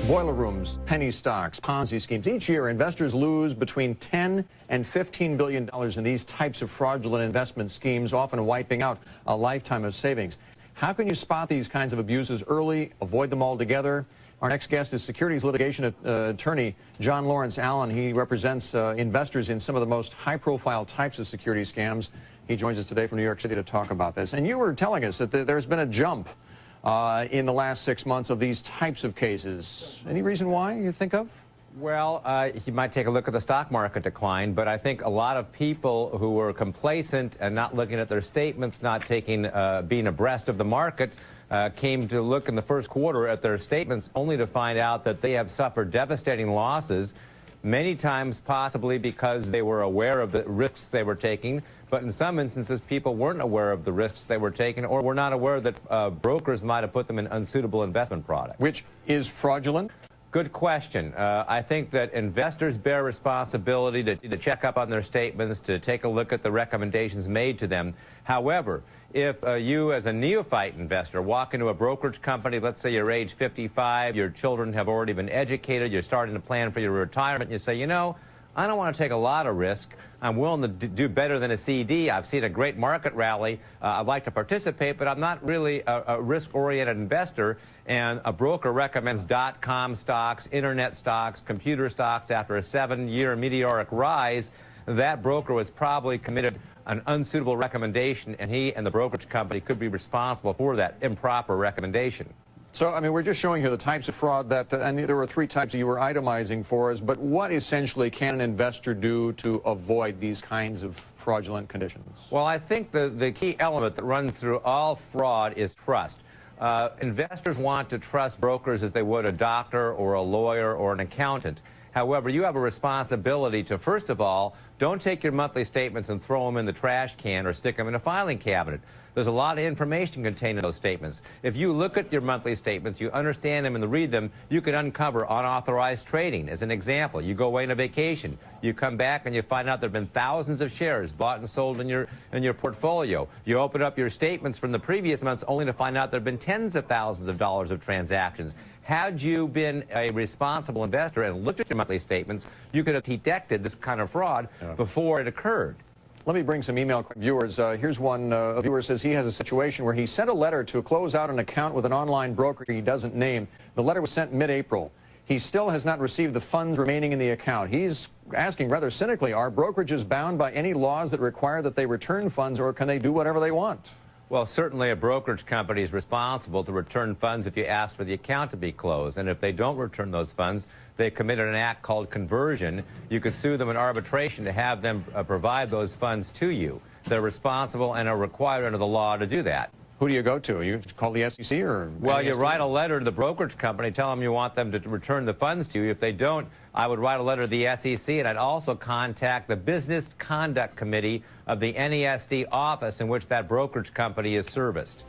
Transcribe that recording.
Boiler rooms, penny stocks, Ponzi schemes. Each year, investors lose between $10 and $15 billion in these types of fraudulent investment schemes, often wiping out a lifetime of savings. How can you spot these kinds of abuses early, avoid them altogether? Our next guest is securities litigation attorney John Lawrence Allen. He represents investors in some of the most high-profile types of security scams. He joins us today from New York City to talk about this. And you were telling us that there's been a jump in the last 6 months of these types of cases. Any reason why you think of? Well, you might take a look at the stock market decline, but I think a lot of people who were complacent and not looking at their statements, not taking, being abreast of the market, came to look in the first quarter at their statements only to find out that they have suffered devastating losses, many times possibly because they were aware of the risks they were taking, but in some instances people weren't aware of the risks they were taking or were not aware that brokers might have put them in unsuitable investment products. Which is fraudulent? Good question. I think that investors bear responsibility to check up on their statements, to take a look at the recommendations made to them. However, if you as a neophyte investor walk into a brokerage company, let's say you're age 55, your children have already been educated, you're starting to plan for your retirement, and you say, you know, I don't want to take a lot of risk. I'm willing to do better than a CD. I've seen a great market rally. I'd like to participate, but I'm not really a risk-oriented investor. And a broker recommends .com stocks, internet stocks, computer stocks after a 7-year meteoric rise. That broker was probably committed an unsuitable recommendation, and he and the brokerage company could be responsible for that improper recommendation. So, I mean, we're just showing here the types of fraud that, and there were 3 types that you were itemizing for us, but what essentially can an investor do to avoid these kinds of fraudulent conditions? Well, I think the key element that runs through all fraud is trust. Investors want to trust brokers as they would a doctor or a lawyer or an accountant. However, you have a responsibility to, first of all, don't take your monthly statements and throw them in the trash can or stick them in a filing cabinet. There's a lot of information contained in those statements. If you look at your monthly statements, you understand them and read them, you can uncover unauthorized trading. As an example, you go away on a vacation, you come back and you find out there have been thousands of shares bought and sold in your portfolio. You open up your statements from the previous months only to find out there have been tens of thousands of dollars of transactions. Had you been a responsible investor and looked at your monthly statements, you could have detected this kind of fraud before it occurred. Let me bring some email viewers. Here's one. A viewer says he has a situation where he sent a letter to close out an account with an online broker he doesn't name. The letter was sent mid-April. He still has not received the funds remaining in the account. He's asking rather cynically, are brokerages bound by any laws that require that they return funds, or can they do whatever they want? Well, certainly a brokerage company is responsible to return funds if you ask for the account to be closed. And if they don't return those funds, they committed an act called conversion. You could sue them in arbitration to have them provide those funds to you. They're responsible and are required under the law to do that. Who do you go to? You call the SEC or? Well, you write a letter to the brokerage company, tell them you want them to return the funds to you. If they don't, I would write a letter to the SEC, and I'd also contact the Business Conduct Committee of the NESD office in which that brokerage company is serviced.